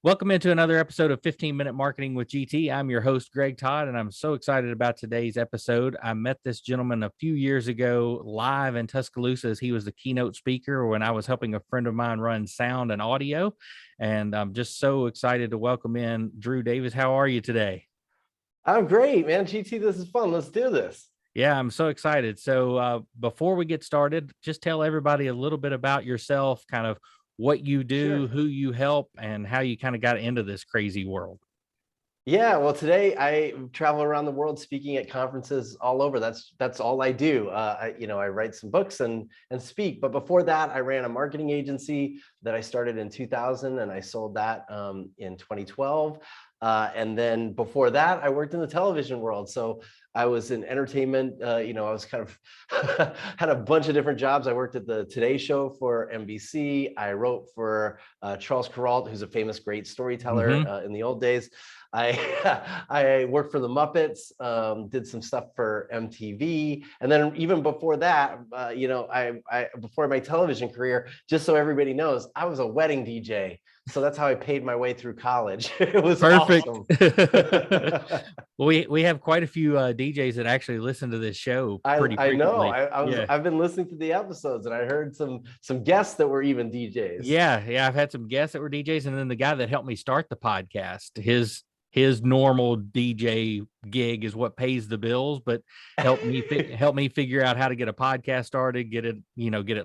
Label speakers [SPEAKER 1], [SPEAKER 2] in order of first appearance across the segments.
[SPEAKER 1] Welcome into another episode of 15-Minute Marketing with GT. I'm your host, Greg Todd, and I'm so excited about today's episode. I met this gentleman a few years ago live in Tuscaloosa as he was the keynote speaker when I was helping a friend of mine run sound and audio. And I'm just so excited to welcome in Drew Davis. How are you today?
[SPEAKER 2] I'm great, man. GT, this is fun. Let's do this.
[SPEAKER 1] Yeah, I'm so excited. So before we get started, just tell everybody a little bit about yourself, kind of what you do,
[SPEAKER 2] Sure.
[SPEAKER 1] who you help, and how you kind of got into this crazy world.
[SPEAKER 2] Yeah, well, today I travel around the world speaking at conferences all over. That's all I do. I write some books and speak. But before that, I ran a marketing agency that I started in 2000, and I sold that in 2012. And then before that, I worked in the television world. So I was in entertainment. I was kind of had a bunch of different jobs. I worked at the Today Show for NBC. I wrote for Charles Kuralt, who's a famous, great storyteller in the old days. I I worked for the Muppets, did some stuff for MTV, and then even before that, before my television career, just so everybody knows, I was a wedding DJ. So that's how I paid my way through college. It was
[SPEAKER 1] Perfect.
[SPEAKER 2] awesome.
[SPEAKER 1] Well, we have quite a few DJs that actually listen to this show pretty
[SPEAKER 2] I know.
[SPEAKER 1] frequently.
[SPEAKER 2] I've been listening to the episodes, and I heard some guests that were even DJs.
[SPEAKER 1] Yeah. I've had some guests that were DJs, and then the guy that helped me start the podcast, his normal DJ gig is what pays the bills, but help me figure out how to get a podcast started, get it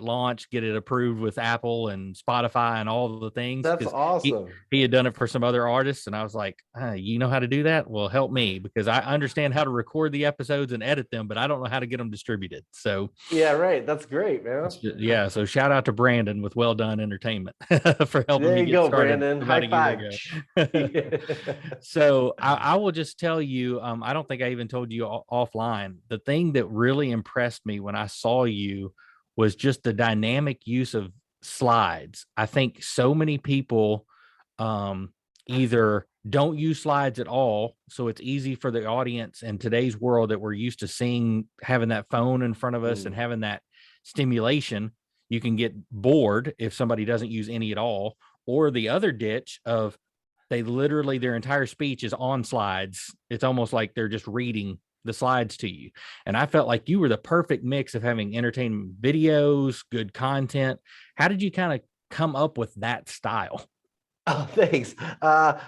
[SPEAKER 1] launched, get it approved with Apple and Spotify and all the things.
[SPEAKER 2] That's awesome.
[SPEAKER 1] He had done it for some other artists, and I was like, you know how to do that? Well, help me, because I understand how to record the episodes and edit them, but I don't know how to get them distributed. So
[SPEAKER 2] yeah, right. That's great, man.
[SPEAKER 1] yeah. So shout out to Brandon with Well Done Entertainment for helping
[SPEAKER 2] there
[SPEAKER 1] me
[SPEAKER 2] you
[SPEAKER 1] get
[SPEAKER 2] go,
[SPEAKER 1] started
[SPEAKER 2] Brandon.
[SPEAKER 1] about
[SPEAKER 2] High
[SPEAKER 1] a
[SPEAKER 2] five.
[SPEAKER 1] year ago. So I will just tell you, I don't think I even told you offline. The thing that really impressed me when I saw you was just the dynamic use of slides. I think so many people either don't use slides at all, so it's easy for the audience in today's world that we're used to seeing, having that phone in front of us and having that stimulation. You can get bored if somebody doesn't use any at all, or the other ditch of they literally, their entire speech is on slides. It's almost like they're just reading the slides to you. And I felt like you were the perfect mix of having entertainment videos, good content. How did you kind of come up with that style?
[SPEAKER 2] Oh, thanks.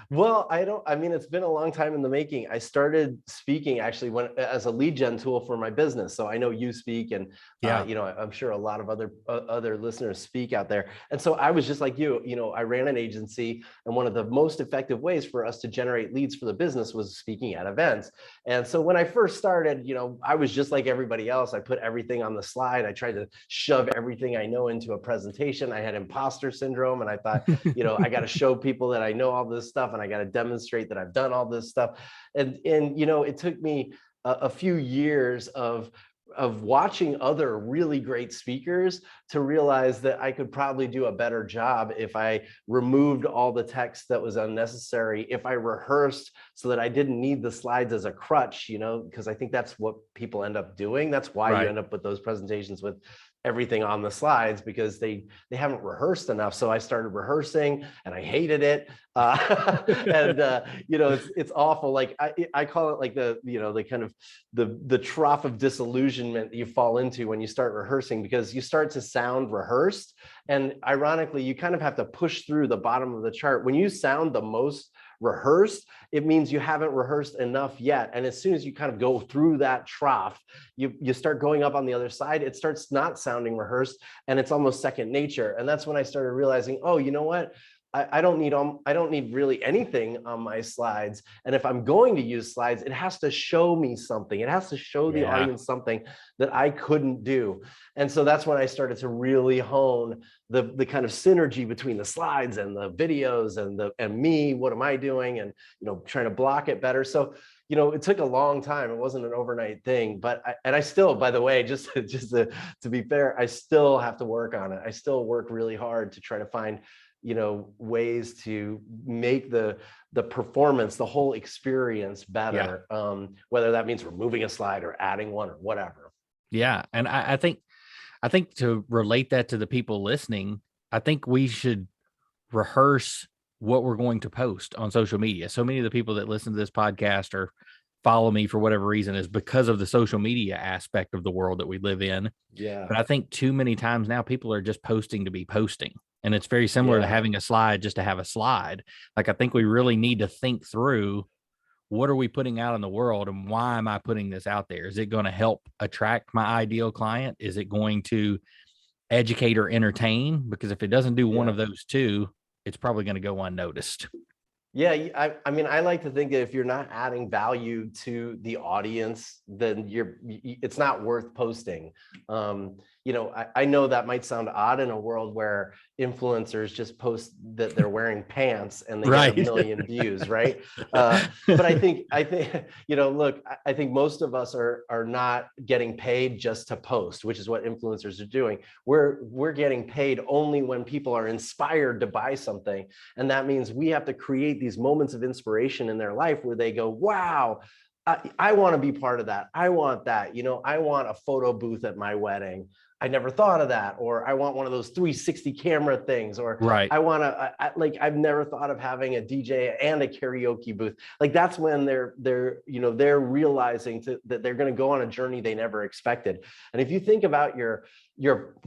[SPEAKER 2] Well, it's been a long time in the making. I started speaking actually as a lead gen tool for my business. So I know you speak, and I'm sure a lot of other listeners speak out there. And so I was just like you, I ran an agency, and one of the most effective ways for us to generate leads for the business was speaking at events. And so when I first started, I was just like everybody else. I put everything on the slide. I tried to shove everything I know into a presentation. I had imposter syndrome, and I thought, I got to show people that I know all this stuff, and I got to demonstrate that I've done all this stuff. And it took me a few years of watching other really great speakers to realize that I could probably do a better job if I removed all the text that was unnecessary, if I rehearsed so that I didn't need the slides as a crutch, because I think that's what people end up doing. That's why you end up with those presentations with everything on the slides, because they haven't rehearsed enough. So I started rehearsing, and I hated it. It's awful. Like I call it like the kind of the trough of disillusionment that you fall into when you start rehearsing, because you start to sound rehearsed. And ironically, you kind of have to push through the bottom of the chart. When you sound the most rehearsed, it means you haven't rehearsed enough yet. And as soon as you kind of go through that trough, you start going up on the other side, it starts not sounding rehearsed, and it's almost second nature. And that's when I started realizing, oh, you know what? I don't need really anything on my slides. And if I'm going to use slides, it has to show me something. It has to show the audience something that I couldn't do. And so that's when I started to really hone the kind of synergy between the slides and the videos and me. What am I doing? And trying to block it better. So it took a long time. It wasn't an overnight thing, but I still, by the way, just to be fair, I still have to work on it. I still work really hard to try to find ways to make the performance, the whole experience better, whether that means removing a slide or adding one or whatever.
[SPEAKER 1] Yeah. And I think to relate that to the people listening, I think we should rehearse what we're going to post on social media. So many of the people that listen to this podcast or follow me for whatever reason is because of the social media aspect of the world that we live in.
[SPEAKER 2] Yeah.
[SPEAKER 1] But I think too many times now people are just posting to be posting. And it's very similar to
[SPEAKER 2] Yeah.
[SPEAKER 1] having a slide just to have a slide. Like, I think we really need to think through, what are we putting out in the world and why am I putting this out there? Is it going to help attract my ideal client? Is it going to educate or entertain? Because if it doesn't do one
[SPEAKER 2] Yeah.
[SPEAKER 1] of those two, it's probably going to go unnoticed.
[SPEAKER 2] Yeah, I mean, I like to think that if you're not adding value to the audience, then it's not worth posting. I know that might sound odd in a world where influencers just post that they're wearing pants and they get
[SPEAKER 1] Right.
[SPEAKER 2] 1 million views, right? But I think, look, I think most of us are not getting paid just to post, which is what influencers are doing. We're getting paid only when people are inspired to buy something. And that means we have to create these moments of inspiration in their life where they go, wow, I want to be part of that. I want that. I want a photo booth at my wedding. I never thought of that. Or I want one of those 360 camera things. Or
[SPEAKER 1] Right.
[SPEAKER 2] I want to, I've never thought of having a DJ and a karaoke booth. Like, that's when they're realizing that they're going to go on a journey they never expected. And if you think about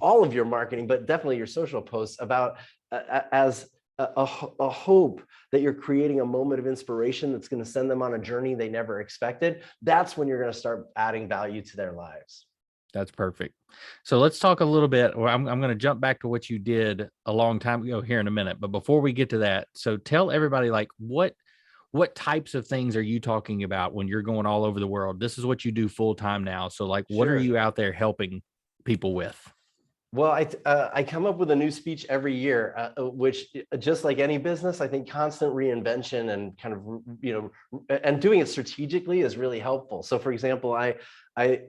[SPEAKER 2] all of your marketing, but definitely your social posts about as a hope that you're creating a moment of inspiration that's going to send them on a journey they never expected, that's when you're going to start adding value to their lives.
[SPEAKER 1] That's perfect. So let's talk a little bit, or I'm going to jump back to what you did a long time ago here in a minute. But before we get to that, so tell everybody, like, what types of things are you talking about when you're going all over the world? This is what you do full time now. So, like, what are
[SPEAKER 2] Sure.
[SPEAKER 1] you out there helping people with?
[SPEAKER 2] Well, I come up with a new speech every year, which, just like any business, I think constant reinvention and kind of, and doing it strategically is really helpful. So, for example, I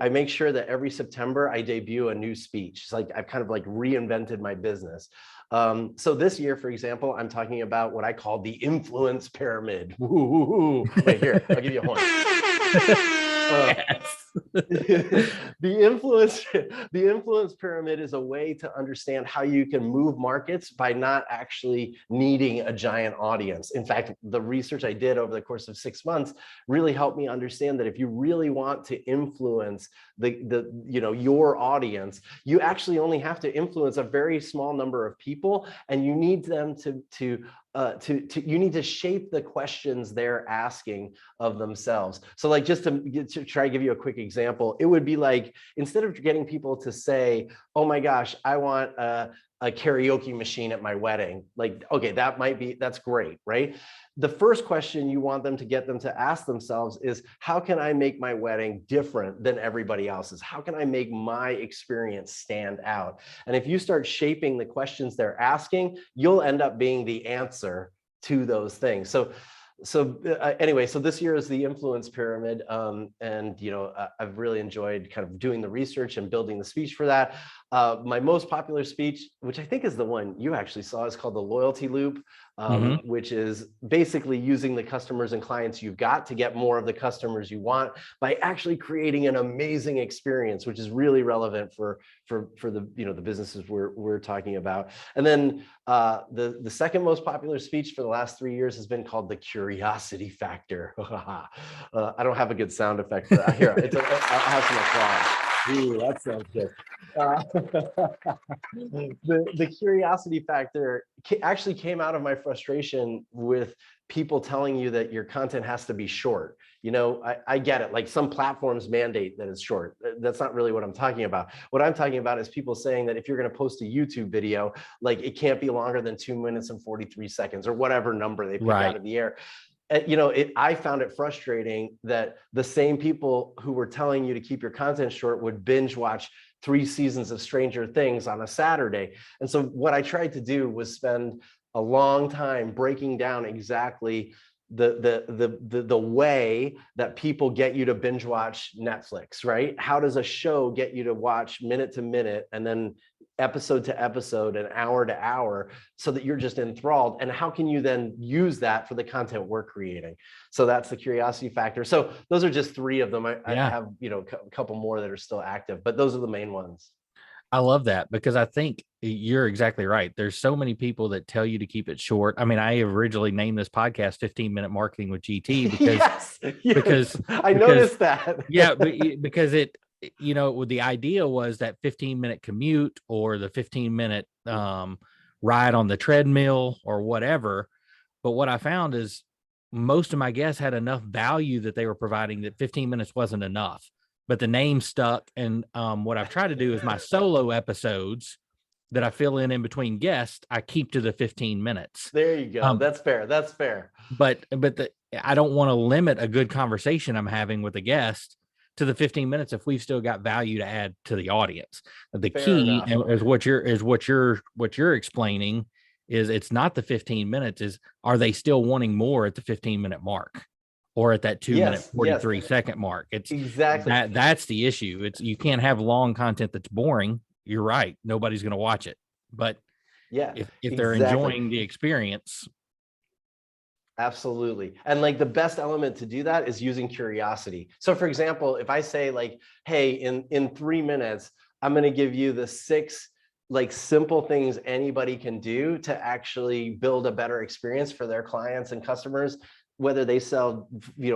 [SPEAKER 2] make sure that every September I debut a new speech. It's like I've kind of like reinvented my business. So this year, for example, I'm talking about what I call the influence pyramid. Wait, here, I'll give you a horn.
[SPEAKER 1] Yes.
[SPEAKER 2] The influence pyramid is a way to understand how you can move markets by not actually needing a giant audience. In fact, the research I did over the course of 6 months really helped me understand that if you really want to influence your audience, you actually only have to influence a very small number of people, and you need them you need to shape the questions they're asking of themselves. So, like, just to try to give you a quick example, it would be like, instead of getting people to say, oh my gosh, I want a karaoke machine at my wedding, like, okay, that's great, right? The first question you want them to get them to ask themselves is, how can I make my wedding different than everybody else's? How can I make my experience stand out? And if you start shaping the questions they're asking, you'll end up being the answer to those things. Anyway, so this year is the influence pyramid, and I've really enjoyed kind of doing the research and building the speech for that. My most popular speech, which I think is the one you actually saw, is called the loyalty loop, which is basically using the customers and clients you've got to get more of the customers you want by actually creating an amazing experience, which is really relevant for the businesses we're talking about. And then the second most popular speech for the last 3 years has been called the curiosity factor. I don't have a good sound effect for that. Here, I'll have some applause. Ooh, that sounds good. The curiosity factor actually came out of my frustration with people telling you that your content has to be short. I get it. Like, some platforms mandate that it's short. That's not really what I'm talking about. What I'm talking about is people saying that if you're going to post a YouTube video, like, it can't be longer than 2 minutes and 43 seconds or whatever number they pick out of the air. I found it frustrating that the same people who were telling you to keep your content short would binge watch 3 seasons of Stranger Things on a Saturday. And so what I tried to do was spend a long time breaking down exactly the way that people get you to binge watch Netflix, right? How does a show get you to watch minute to minute and then episode to episode and hour to hour, so that you're just enthralled? And how can you then use that for the content we're creating? So that's the curiosity factor. So those are just 3 of them. I have a couple more that are still active, but those are the main ones.
[SPEAKER 1] I love that because I think you're exactly right. There's so many people that tell you to keep it short. I mean, I originally named this podcast 15-minute marketing with GT
[SPEAKER 2] Yes, yes,
[SPEAKER 1] because
[SPEAKER 2] I
[SPEAKER 1] because
[SPEAKER 2] noticed that.
[SPEAKER 1] yeah, because the idea was that 15-minute commute or the 15-minute ride on the treadmill or whatever. But what I found is most of my guests had enough value that they were providing that 15 minutes wasn't enough. But the name stuck. And what I've tried to do is my solo episodes that I fill in between guests, I keep to the 15 minutes.
[SPEAKER 2] There you go. That's fair. That's fair.
[SPEAKER 1] But I don't want to limit a good conversation I'm having with a guest to the 15 minutes if we've still got value to add to the audience. The
[SPEAKER 2] Fair
[SPEAKER 1] key
[SPEAKER 2] enough.
[SPEAKER 1] is what you're explaining is it's not the 15 minutes, is are they still wanting more at the 15-minute mark or at that 2-minute
[SPEAKER 2] Yes,
[SPEAKER 1] 43-second mark? It's
[SPEAKER 2] exactly.
[SPEAKER 1] that's the issue. It's you can't have long content that's boring. You're right. Nobody's going to watch it. But
[SPEAKER 2] Yeah,
[SPEAKER 1] if they're
[SPEAKER 2] exactly.
[SPEAKER 1] enjoying the experience.
[SPEAKER 2] Absolutely. And like the best element to do that is using curiosity. So for example, if I say like, hey, in 3 minutes, I'm going to give you the 6 like simple things anybody can do to actually build a better experience for their clients and customers, whether they sell,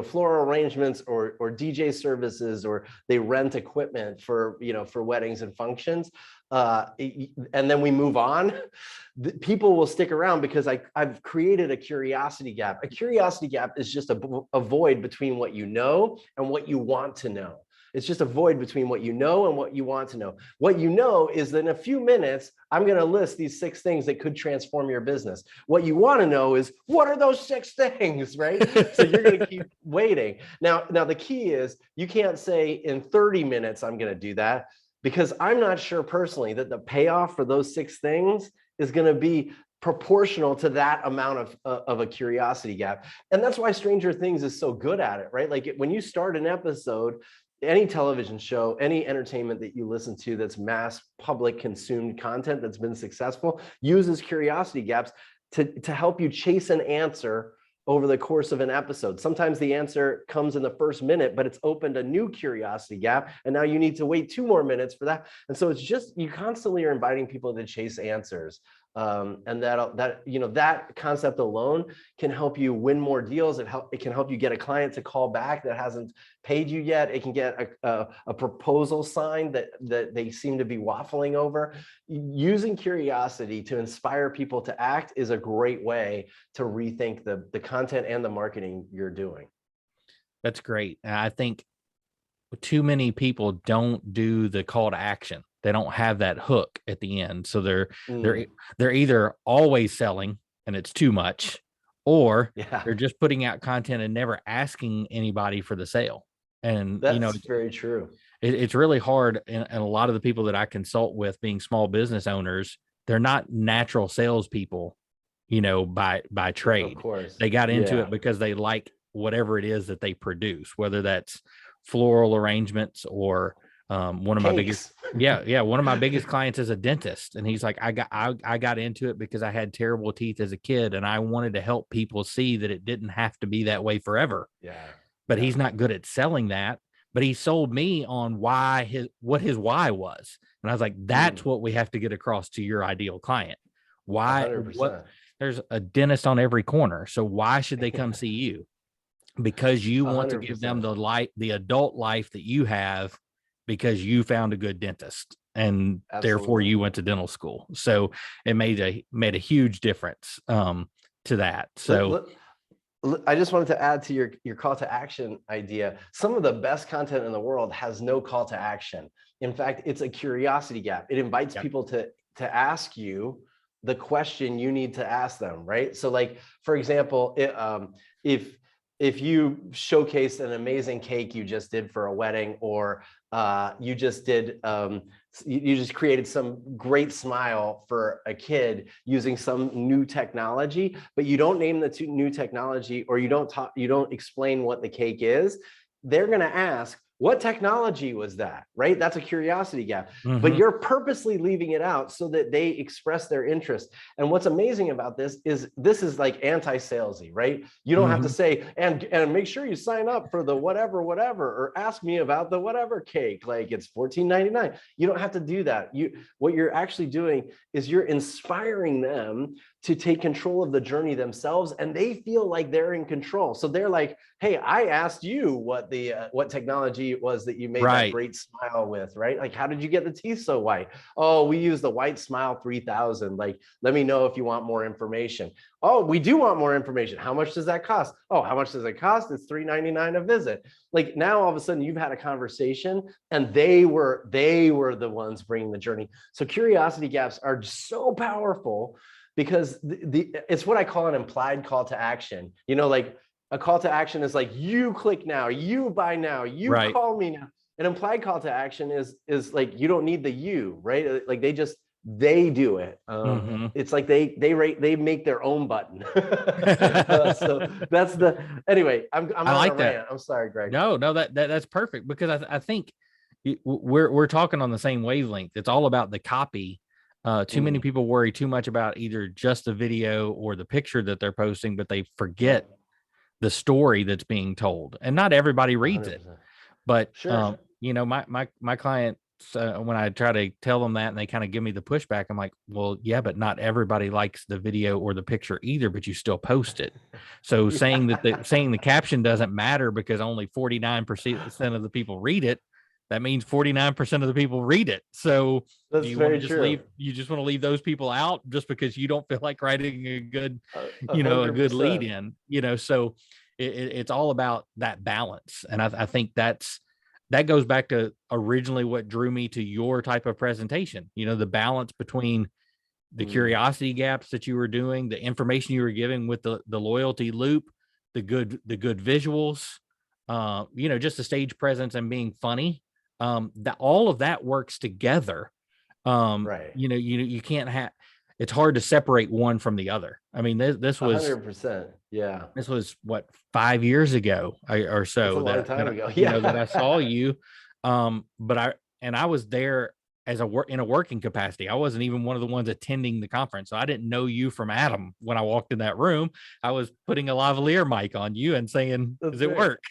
[SPEAKER 2] floral arrangements or DJ services, or they rent equipment for, for weddings and functions. And then we move on, people will stick around because I've created a curiosity gap. A curiosity gap is just a void between what you know and what you want to know. It's just a void between what you know and what you want to know. What you know is that in a few minutes, I'm going to list these 6 things that could transform your business. What you want to know is, what are those 6 things, right? So you're going to keep waiting. Now the key is you can't say in 30 minutes, I'm going to do that, because I'm not sure personally that the payoff for those 6 things is going to be proportional to that amount of a curiosity gap. And that's why Stranger Things is so good at it, right? Like when you start an episode, any television show, any entertainment that you listen to that's mass public consumed content that's been successful uses curiosity gaps to help you chase an answer over the course of an episode. Sometimes the answer comes in the first minute, but it's opened a new curiosity gap, and now you need to wait 2 more minutes for that. And so it's just, you constantly are inviting people to chase answers. And that concept alone can help you win more deals. It can help you get a client to call back that hasn't paid you yet. It can get a proposal signed that they seem to be waffling over. Using curiosity to inspire people to act is a great way to rethink the content and the marketing you're doing.
[SPEAKER 1] That's great. And I think too many people don't do the call to action. They don't have that hook at the end. So they're either always selling and it's too much, or they're just putting out content and never asking anybody for the sale. And
[SPEAKER 2] that's very true.
[SPEAKER 1] It's really hard. And a lot of the people that I consult with, being small business owners, they're not natural salespeople, by trade.
[SPEAKER 2] Of course.
[SPEAKER 1] They got into it because they like whatever it is that they produce, whether that's floral arrangements or one of my biggest one of my biggest clients is a dentist, and he's like, I got into it because I had terrible teeth as a kid, and I wanted to help people see that it didn't have to be that way forever. But he's not good at selling that, but he sold me on what his why was. And I was like, that's what we have to get across to your ideal client. Why
[SPEAKER 2] 100%.
[SPEAKER 1] There's a dentist on every corner, so why should they come see you? Because you want 100%. To give them the adult life that you have, because you found a good dentist, and therefore you went to dental school. So it made a huge difference to that. So
[SPEAKER 2] I just wanted to add to your call to action idea. Some of the best content in the world has no call to action. In fact, it's a curiosity gap. It invites people to ask you the question you need to ask them, right? So like, for example, if you showcased an amazing cake you just did for a wedding, or you just created some great smile for a kid using some new technology, but you don't name the new technology, or you don't explain what the cake is, they're going to ask, What technology was that, right? That's a curiosity gap, but
[SPEAKER 1] Mhm.
[SPEAKER 2] you're purposely leaving it out so that they express their interest. And what's amazing about this is like anti-salesy, right? You don't have to
[SPEAKER 1] Mhm.
[SPEAKER 2] say, and make sure you sign up for the whatever, whatever, or ask me about the whatever cake, like it's $14.99. You don't have to do that. What you're actually doing is you're inspiring them to take control of the journey themselves, and they feel like they're in control. So they're like, hey, I asked you what technology it was that you made that
[SPEAKER 1] Right.
[SPEAKER 2] great smile with, right? Like, how did you get the teeth so white? Oh, we use the White Smile 3000. Like, let me know if you want more information. Oh, we do want more information. How much does that cost? Oh, how much does it cost? It's $3.99 a visit. Like, now all of a sudden you've had a conversation, and they were the ones bringing the journey. So curiosity gaps are so powerful, because it's what I call an implied call to action. Like, a call to action is like, you click now, you buy now, you
[SPEAKER 1] Right.
[SPEAKER 2] call me now. An implied call to action is like, you don't need the you, right? Like, they do it.
[SPEAKER 1] Mhm.
[SPEAKER 2] It's like they make their own button. So that's anyway. I'm
[SPEAKER 1] I
[SPEAKER 2] on a
[SPEAKER 1] like that.
[SPEAKER 2] rant. I'm sorry, Greg.
[SPEAKER 1] No, no, that's perfect, because I think we're talking on the same wavelength. It's all about the copy. Too many
[SPEAKER 2] Mm,
[SPEAKER 1] people worry too much about either just the video or the picture that they're posting, but they forget
[SPEAKER 2] yep,
[SPEAKER 1] the story that's being told. And not everybody reads it.
[SPEAKER 2] 100%.
[SPEAKER 1] But
[SPEAKER 2] Sure.
[SPEAKER 1] my clients, when I try to tell them that and they kind of give me the pushback, I'm like, well, yeah, but not everybody likes the video or the picture either, but you still post it. So saying that saying the caption doesn't matter because only 49% of the people read it, that means 49% of the people read it. So do
[SPEAKER 2] That's
[SPEAKER 1] you want to
[SPEAKER 2] very
[SPEAKER 1] just
[SPEAKER 2] true.
[SPEAKER 1] leave, you just want to leave those people out just because you don't feel like writing a good,
[SPEAKER 2] A
[SPEAKER 1] a
[SPEAKER 2] hundred
[SPEAKER 1] good lead
[SPEAKER 2] percent.
[SPEAKER 1] in, so it's all about that balance. And I think that goes back to originally what drew me to your type of presentation, the balance between the
[SPEAKER 2] Mm,
[SPEAKER 1] curiosity gaps that you were doing, the information you were giving with the loyalty loop, the good visuals, just the stage presence and being funny. That all of that works together.
[SPEAKER 2] right.
[SPEAKER 1] You can't have, it's hard to separate one from the other. I mean, this
[SPEAKER 2] A
[SPEAKER 1] was
[SPEAKER 2] hundred percent. Yeah.
[SPEAKER 1] this was what, 5 years ago, or
[SPEAKER 2] It's a
[SPEAKER 1] so,
[SPEAKER 2] long
[SPEAKER 1] that
[SPEAKER 2] time ago.
[SPEAKER 1] that I saw
[SPEAKER 2] Yeah.
[SPEAKER 1] you. But I was there as in a working capacity. I wasn't even one of the ones attending the conference. So I didn't know you from Adam when I walked in that room. I was putting a lavalier mic on you and saying,
[SPEAKER 2] That's
[SPEAKER 1] does it
[SPEAKER 2] great.
[SPEAKER 1] work?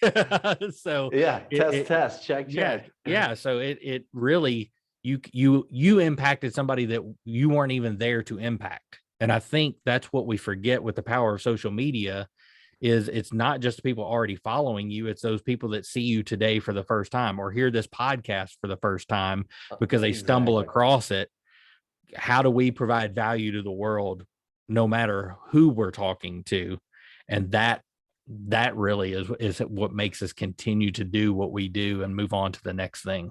[SPEAKER 1] So
[SPEAKER 2] Yeah.
[SPEAKER 1] it
[SPEAKER 2] Test, check,
[SPEAKER 1] yeah,
[SPEAKER 2] check.
[SPEAKER 1] yeah. So it really, you impacted somebody that you weren't even there to impact. And I think that's what we forget with the power of social media, is it's not just people already following you, it's those people that see you today for the first time or hear this podcast for the first time because they stumble
[SPEAKER 2] Exactly.
[SPEAKER 1] across it. How do we provide value to the world no matter who we're talking to? And that really is what makes us continue to do what we do and move on to the next thing.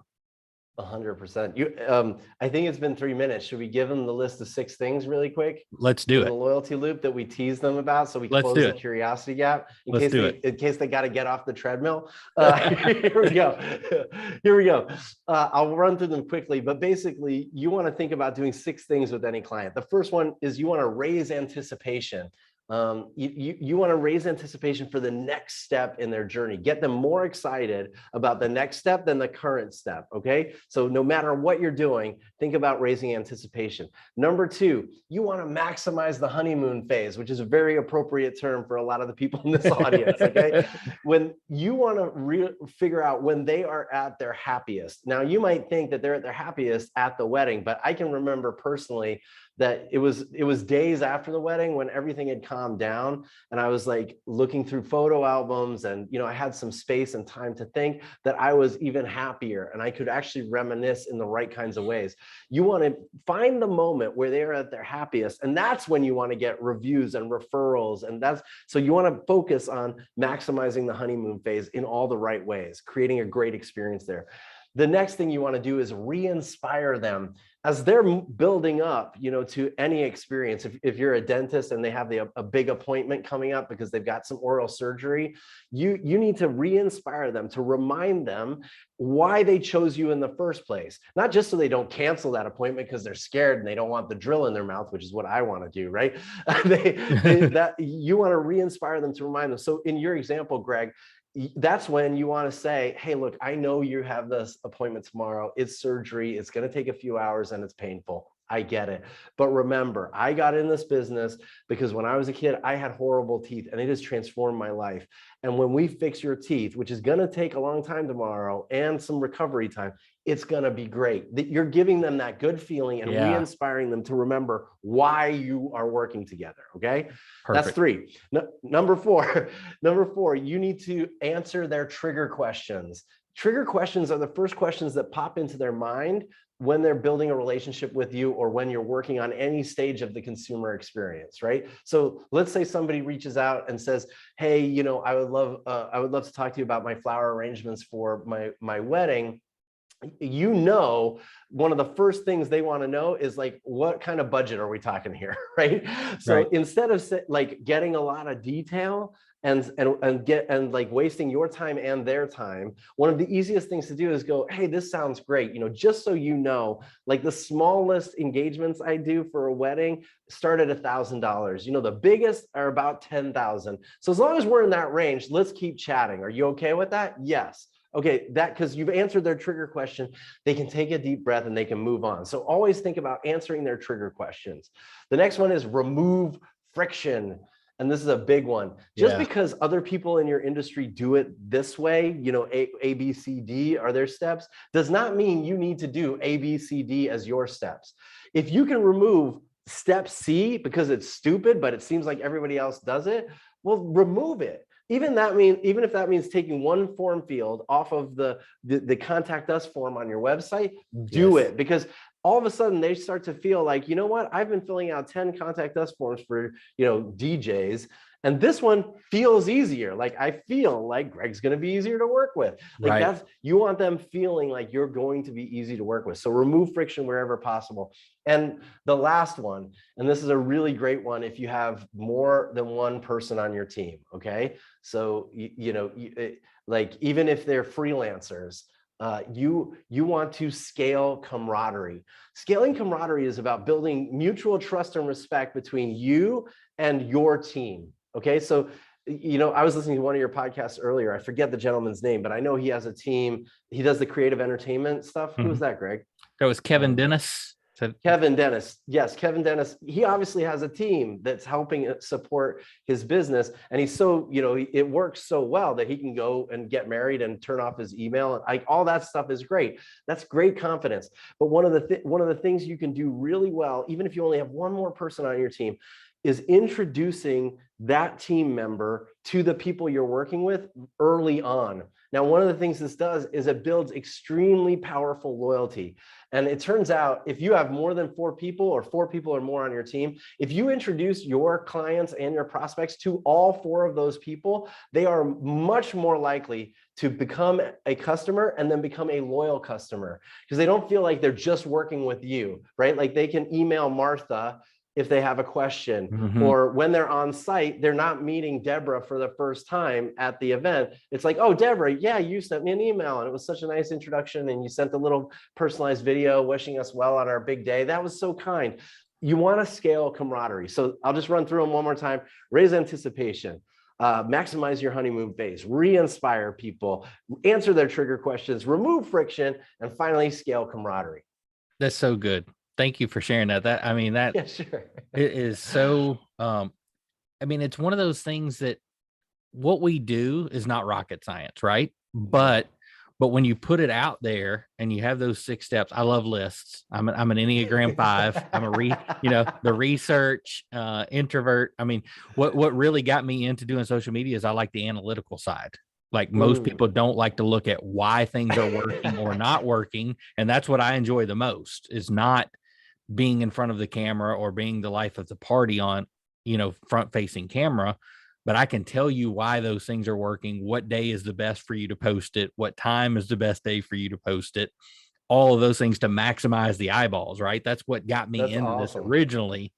[SPEAKER 2] 100%. I think it's been 3 minutes. Should we give them the list of 6 things really quick
[SPEAKER 1] Let's do
[SPEAKER 2] for the
[SPEAKER 1] it.
[SPEAKER 2] loyalty loop that we tease them about, so we
[SPEAKER 1] Let's
[SPEAKER 2] close
[SPEAKER 1] do
[SPEAKER 2] the
[SPEAKER 1] it.
[SPEAKER 2] curiosity gap
[SPEAKER 1] Let's do it.
[SPEAKER 2] in case they got to get off the treadmill? Here we go. Here we go. I'll run through them quickly, but basically, you want to think about doing 6 things with any client. The first one is you want to raise anticipation. You want to raise anticipation for the next step in their journey, get them more excited about the next step than the current step. Okay, so no matter what you're doing, think about raising anticipation. Number 2, you want to maximize the honeymoon phase, which is a very appropriate term for a lot of the people in this audience. Okay, when you want to figure out when they are at their happiest. Now, you might think that they're at their happiest at the wedding, but I can remember personally that it was days after the wedding when everything had calmed down, and I was like looking through photo albums, and I had some space and time to think, that I was even happier and I could actually reminisce in the right kinds of ways. You want to find the moment where they are at their happiest, and that's when you want to get reviews and referrals, and so you want to focus on maximizing the honeymoon phase in all the right ways, creating a great experience there. The next thing you want to do is re-inspire them as they're building up, to any experience. If you're a dentist and they have a big appointment coming up because they've got some oral surgery, you need to re-inspire them, to remind them why they chose you in the first place. Not just so they don't cancel that appointment because they're scared and they don't want the drill in their mouth, which is what I want to do, right? That you want to re-inspire them, to remind them. So in your example, Greg, that's when you want to say, hey, look, I know you have this appointment tomorrow. It's surgery. It's going to take a few hours and it's painful. I get it. But remember, I got in this business because when I was a kid, I had horrible teeth and it has transformed my life. And when we fix your teeth, which is going to take a long time tomorrow and some recovery time, it's going to be great. You're giving them that good feeling and re-inspiring them to remember why you are working together. Okay.
[SPEAKER 1] Perfect.
[SPEAKER 2] That's 3. Number 4, you need to answer their trigger questions. Trigger questions are the first questions that pop into their mind when they're building a relationship with you or when you're working on any stage of the consumer experience, right? So let's say somebody reaches out and says, hey, you know, I would love to talk to you about my flower arrangements for my wedding. You know, one of the first things they want to know is like, what kind of budget are we talking here, right? So instead of like getting a lot of detail and like wasting your time and their time, one of the easiest things to do is go, hey, this sounds great. You know, just so you know, like the smallest engagements I do for a wedding start at $1,000. You know, the biggest are about 10,000. So as long as we're in that range, let's keep chatting. Are you okay with that? Yes. Okay, because you've answered their trigger question, they can take a deep breath and they can move on. So always think about answering their trigger questions. The next one is remove friction. And this is a big one. Just because other people in your industry do it this way, you know, A, B, C, D are their steps, does not mean you need to do A, B, C, D as your steps. If you can remove step C because it's stupid, but it seems like everybody else does it, well, remove it. Even if that means taking one form field off of the contact us form on your website, do it, because all of a sudden they start to feel like, you know what, I've been filling out 10 contact us forms for, you know, DJs, and this one feels easier. Like I feel like Greg's going to be easier to work with. Like you want them feeling like you're going to be easy to work with. So remove friction wherever possible. And the last one, and this is a really great one if you have more than one person on your team. Okay. So, like even if they're freelancers, you want to scale camaraderie. Scaling camaraderie is about building mutual trust and respect between you and your team. Okay, so you know, I was listening to one of your podcasts earlier. I forget the gentleman's name, but I know he has a team. He does the creative entertainment stuff. Who was that, Greg?
[SPEAKER 1] That was Kevin Dennis.
[SPEAKER 2] Kevin Dennis. Yes, Kevin Dennis. He obviously has a team that's helping support his business. And he's so, you know, it works so well that he can go and get married and turn off his email. And all that stuff is great. That's great confidence. But one of the things you can do really well, even if you only have one more person on your team, is introducing that team member to the people you're working with early on. Now, one of the things this does is it builds extremely powerful loyalty. And it turns out if you have more than 4 people or 4 people or more on your team, if you introduce your clients and your prospects to all 4 of those people, they are much more likely to become a customer and then become a loyal customer, because they don't feel like they're just working with you, right? Like they can email Martha if they have a question, or when they're on site, they're not meeting Deborah for the first time at the event. It's like, oh, Deborah, yeah, you sent me an email and it was such a nice introduction. And you sent a little personalized video wishing us well on our big day. That was so kind. You want to scale camaraderie. So I'll just run through them one more time. Raise anticipation. Maximize your honeymoon phase, re-inspire people, answer their trigger questions, remove friction, and finally scale camaraderie.
[SPEAKER 1] That's so good. Thank you for sharing that.
[SPEAKER 2] Yeah, sure.
[SPEAKER 1] It is so, it's one of those things that what we do is not rocket science, right? But when you put it out there and you have those 6 steps, I love lists. I'm an Enneagram 5. I'm the research, introvert. I mean, what really got me into doing social media is I like the analytical side. Like most people don't like to look at why things are working or not working. And that's what I enjoy the most, is not being in front of the camera or being the life of the party on, front facing camera, but I can tell you why those things are working, what day is the best for you to post it, what time is the best day for you to post it, all of those things to maximize the eyeballs, right? That's what got me into this originally.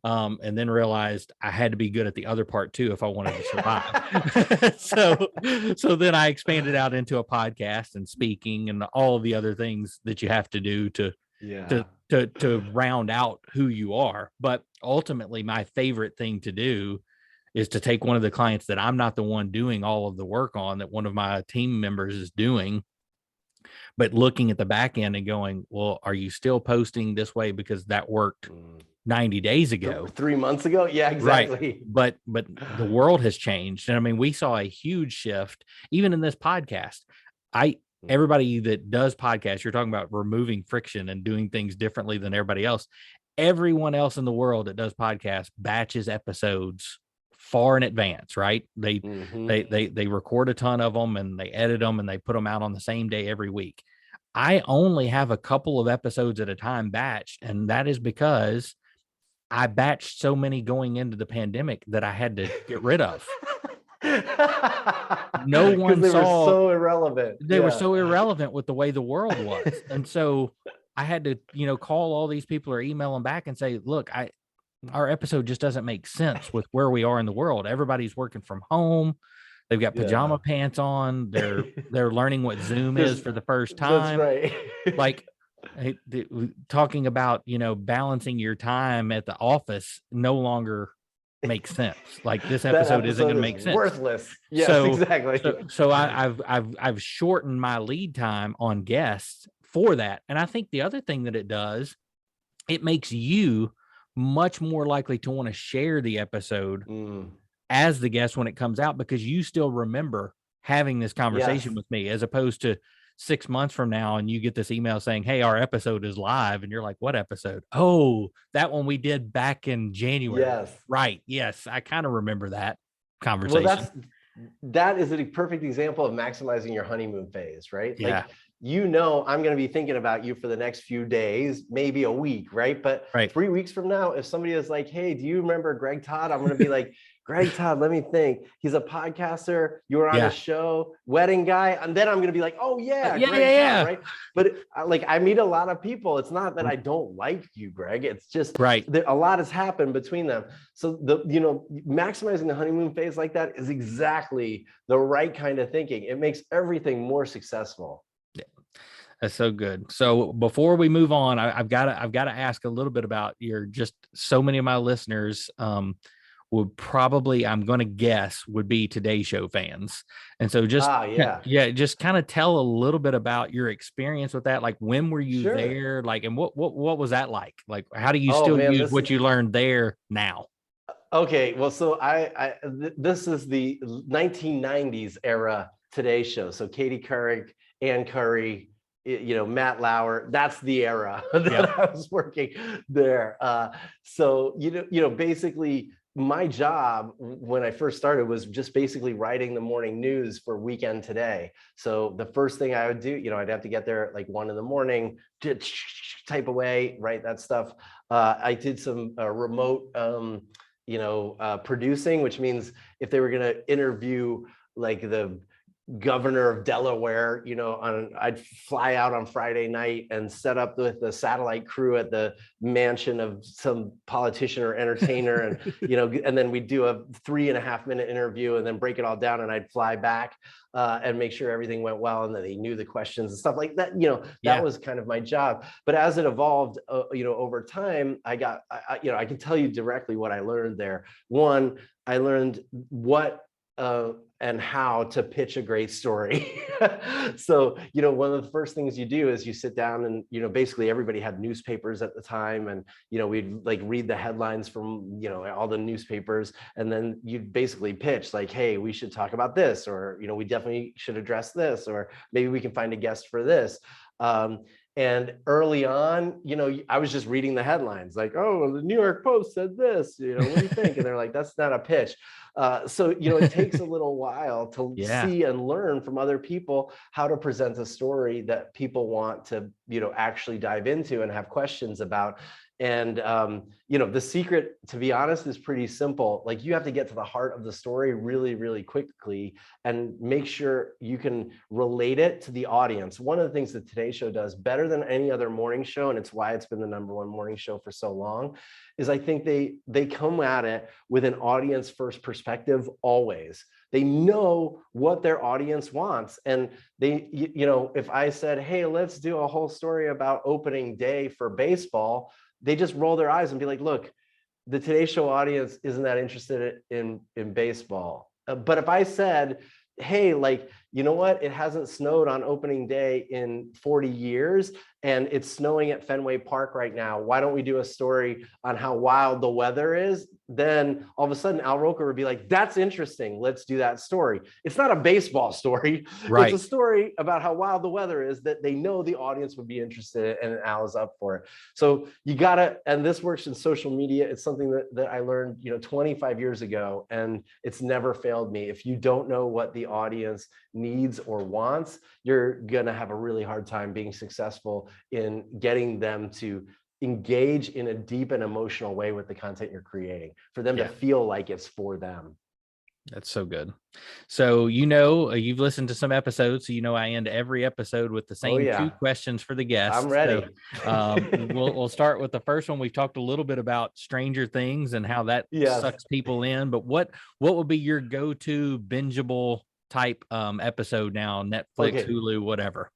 [SPEAKER 1] And then realized I had to be good at the other part too if I wanted to survive. so then I expanded out into a podcast and speaking and all of the other things that you have to do to round out who you are. But ultimately, my favorite thing to do is to take one of the clients that I'm not the one doing all of the work on, that one of my team members is doing, but looking at the back end and going, well, are you still posting this way because that worked 90 days ago,
[SPEAKER 2] 3 months ago? Yeah, exactly.
[SPEAKER 1] Right. But the world has changed. And I mean, we saw a huge shift even in this podcast. Everybody that does podcasts, you're talking about removing friction and doing things differently than everybody else. Everyone else in the world that does podcasts batches episodes far in advance, right? They record a ton of them and they edit them and they put them out on the same day every week. I only have a couple of episodes at a time batched, and that is because I batched so many going into the pandemic that I had to get rid of. No one
[SPEAKER 2] they
[SPEAKER 1] saw.
[SPEAKER 2] Were so irrelevant.
[SPEAKER 1] They were so irrelevant with the way the world was. And so I had to, call all these people or email them back and say, look, our episode just doesn't make sense with where we are in the world. Everybody's working from home. They've got pajama pants on. They're learning what Zoom is for the first time.
[SPEAKER 2] That's right.
[SPEAKER 1] Like talking about, balancing your time at the office no longer makes sense. Like this episode isn't going to make sense.
[SPEAKER 2] Worthless. Yes, exactly.
[SPEAKER 1] So I've shortened my lead time on guests for that. And I think the other thing that it does, it makes you much more likely to want to share the episode as the guest when it comes out, because you still remember having this conversation with me, as opposed to 6 months from now and you get this email saying, hey, our episode is live. And you're like, what episode? Oh, that one we did back in January.
[SPEAKER 2] Yes.
[SPEAKER 1] Right. Yes. I kind of remember that conversation.
[SPEAKER 2] Well, that is a perfect example of maximizing your honeymoon phase, right?
[SPEAKER 1] Yeah.
[SPEAKER 2] Like, I'm going to be thinking about you for the next few days, maybe a week, right? But 3 weeks from now, if somebody is like, hey, do you remember Greg Todd? I'm going to be like, Greg Todd, let me think. He's a podcaster. You were on a show, wedding guy. And then I'm going to be like, oh yeah, Greg Todd, right? But I meet a lot of people. It's not that I don't like you, Greg. It's just a lot has happened between them. So maximizing the honeymoon phase like that is exactly the right kind of thinking. It makes everything more successful.
[SPEAKER 1] That's so good. So before we move on, I've got to ask a little bit about so many of my listeners would probably, I'm going to guess, would be Today Show fans. And so just kind of tell a little bit about your experience with that. Like, when were you there? Like, and what was that like? Like, how do you use what you learned there now?
[SPEAKER 2] Okay, well, so this is the 1990s era Today Show. So Katie Couric, Ann Curry, Matt Lauer, that's the era that I was working there. So, basically my job when I first started was just basically writing the morning news for Weekend Today. So the first thing I would do, I'd have to get there at like 1 a.m, type away, write that stuff. I did some remote, producing, which means if they were going to interview like the governor of Delaware, I'd fly out on Friday night and set up with the satellite crew at the mansion of some politician or entertainer. And, and then we'd do a 3.5-minute interview and then break it all down. And I'd fly back and make sure everything went well. And that they knew the questions and stuff like that. That was kind of my job. But as it evolved, over time, I can tell you directly what I learned there. One, I learned what and how to pitch a great story. So, one of the first things you do is you sit down and, basically everybody had newspapers at the time. And, we'd like read the headlines from, all the newspapers. And then you'd basically pitch like, hey, we should talk about this, or, we definitely should address this, or maybe we can find a guest for this. And early on, I was just reading the headlines like, oh, the New York Post said this, what do you think? And they're like, that's not a pitch. So, it takes a little while to see and learn from other people how to present a story that people want to, actually dive into and have questions about. And, the secret, to be honest, is pretty simple. Like, you have to get to the heart of the story really, really quickly and make sure you can relate it to the audience. One of the things that Today Show does better than any other morning show, and it's why it's been the #1 morning show for so long, is I think they come at it with an audience first perspective always. They know what their audience wants. And they, if I said, hey, let's do a whole story about opening day for baseball, they just roll their eyes and be like, look, the Today Show audience isn't that interested in baseball. But if I said, hey, like, you know what? It hasn't snowed on opening day in 40 years, and it's snowing at Fenway Park right now. Why don't we do a story on how wild the weather is? Then all of a sudden, Al Roker would be like, that's interesting. Let's do that story. It's not a baseball story.
[SPEAKER 1] Right.
[SPEAKER 2] It's a story about how wild the weather is that they know the audience would be interested in, and Al is up for it. So you gotta, and this works in social media. It's something that I learned, 25 years ago, and it's never failed me. If you don't know what the audience needs or wants, you're gonna have a really hard time being successful in getting them to engage in a deep and emotional way with the content you're creating, for them to feel like it's for them.
[SPEAKER 1] That's so good. So, you've listened to some episodes, so I end every episode with the same two questions for the guests.
[SPEAKER 2] I'm ready.
[SPEAKER 1] So, we'll start with the first one. We've talked a little bit about Stranger Things and how that sucks people in, but what would be your go-to bingeable type episode now? Netflix, Hulu, whatever.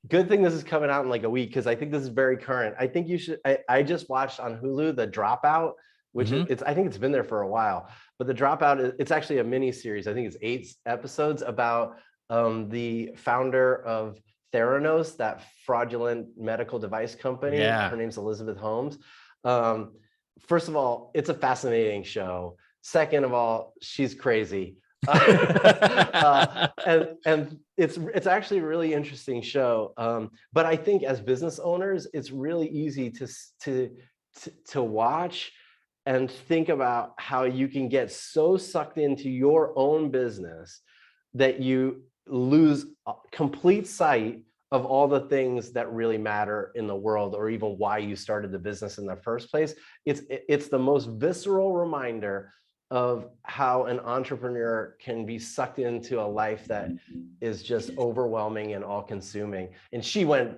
[SPEAKER 2] Good thing this is coming out in like a week, because I think this is very current. I think you should. I just watched on Hulu The Dropout, which is, I think it's been there for a while, but The Dropout, it's actually a mini series. I think it's 8 episodes about the founder of Theranos, that fraudulent medical device company. Her name's Elizabeth Holmes. First of all, it's a fascinating show. Second of all, she's crazy. And it's actually a really interesting show. But I think as business owners, it's really easy to watch and think about how you can get so sucked into your own business that you lose complete sight of all the things that really matter in the world, or even why you started the business in the first place. It's the most visceral reminder of how an entrepreneur can be sucked into a life that is just overwhelming and all-consuming. And she went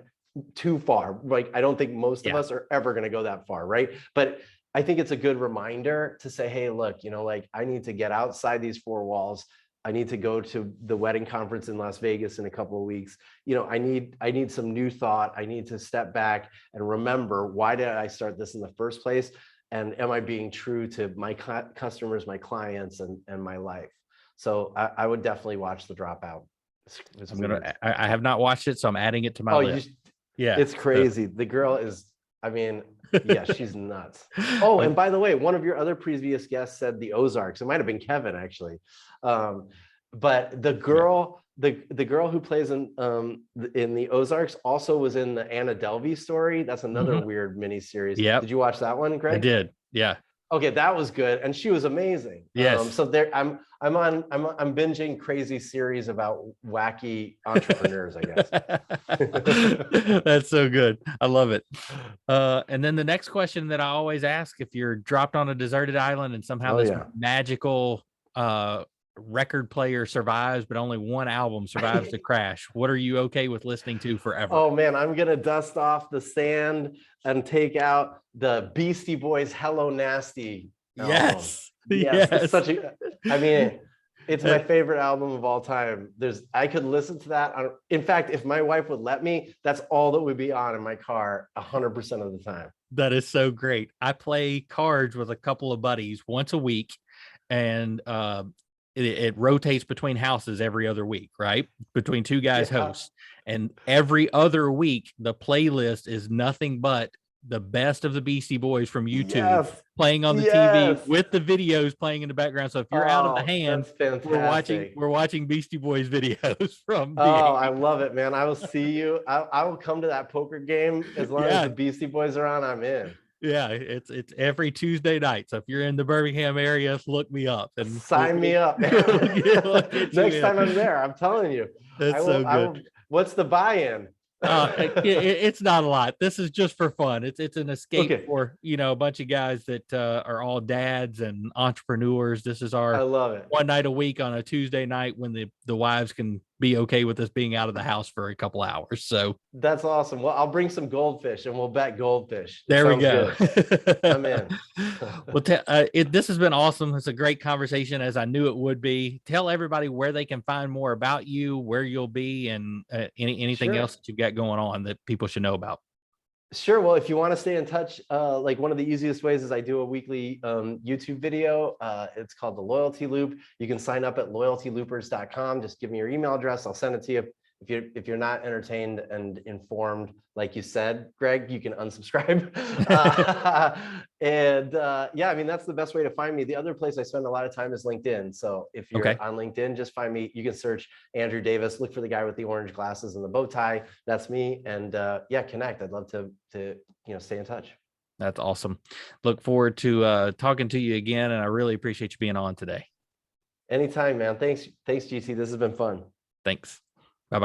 [SPEAKER 2] too far. Like, I don't think most of us are ever going to go that far, right? But I think it's a good reminder to say, hey, look, like, I need to get outside these 4 walls. I need to go to the wedding conference in Las Vegas in a couple of weeks. I need some new thought. I need to step back and remember, why did I start this in the first place? And am I being true to my customers, my clients, and my life? So I would definitely watch The Dropout.
[SPEAKER 1] I have not watched it, so I'm adding it to my list.
[SPEAKER 2] It's crazy. The girl is, she's nuts. Oh, and by the way, one of your other previous guests said the Ozarks. It might have been Kevin, actually. But the girl, the girl who plays in the Ozarks also was in the Anna Delvey story. That's another weird mini series.
[SPEAKER 1] Yeah.
[SPEAKER 2] Did you watch that one, Greg?
[SPEAKER 1] I did. Yeah.
[SPEAKER 2] Okay, that was good, and she was amazing.
[SPEAKER 1] Yes.
[SPEAKER 2] So there, I'm binging crazy series about wacky entrepreneurs, I guess.
[SPEAKER 1] That's so good. I love it. And then the next question that I always ask: if you're dropped on a deserted island and somehow this magical record player survives, but only one album survives the crash, what are you okay with listening to forever?
[SPEAKER 2] Oh man, I'm gonna dust off the sand and take out the Beastie Boys Hello Nasty album.
[SPEAKER 1] Yes.
[SPEAKER 2] It's such a, it's my favorite album of all time. I could listen to that in fact, if my wife would let me, that's all that would be on in my car 100% of the time.
[SPEAKER 1] That is so great. I play cards with a couple of buddies once a week, and it rotates between houses every other week, right? Between 2 guys hosts. And every other week, the playlist is nothing but the best of the Beastie Boys from YouTube playing on the TV with the videos playing in the background. So if you're out of the hand, we're watching Beastie Boys videos from the 80s.
[SPEAKER 2] I love it, man. I will see you. I will come to that poker game as long as the Beastie Boys are on. I'm in.
[SPEAKER 1] Yeah, it's every Tuesday night. So if you're in the Birmingham area, look me up and
[SPEAKER 2] sign me up. Next time I'm there, I'm telling you.
[SPEAKER 1] That's so good.
[SPEAKER 2] What's the buy-in?
[SPEAKER 1] It's not a lot. This is just for fun. It's an escape for a bunch of guys that are all dads and entrepreneurs. This is our
[SPEAKER 2] I love it.
[SPEAKER 1] One night a week on a Tuesday night when the wives can be okay with us being out of the house for a couple hours. So
[SPEAKER 2] that's awesome. Well, I'll bring some goldfish and we'll bet goldfish.
[SPEAKER 1] There we go.
[SPEAKER 2] I'm in.
[SPEAKER 1] Well, this has been awesome. It's a great conversation, as I knew it would be. Tell everybody where they can find more about you, where you'll be, and anything else that you've got going on that people should know about.
[SPEAKER 2] Sure. Well, if you want to stay in touch, like one of the easiest ways is I do a weekly YouTube video. It's called The Loyalty Loop. You can sign up at loyaltyloopers.com. Just give me your email address. I'll send it to you. If you're not entertained and informed, like you said, Greg, you can unsubscribe. Yeah, I mean, that's the best way to find me. The other place I spend a lot of time is LinkedIn. So if you're
[SPEAKER 1] Okay.
[SPEAKER 2] on LinkedIn, just find me. You can search Andrew Davis, look for the guy with the orange glasses and the bow tie. That's me. And yeah, connect. I'd love to stay in touch.
[SPEAKER 1] That's awesome. Look forward to talking to you again. And I really appreciate you being on today.
[SPEAKER 2] Anytime, man. Thanks, GT. This has been fun.
[SPEAKER 1] Thanks.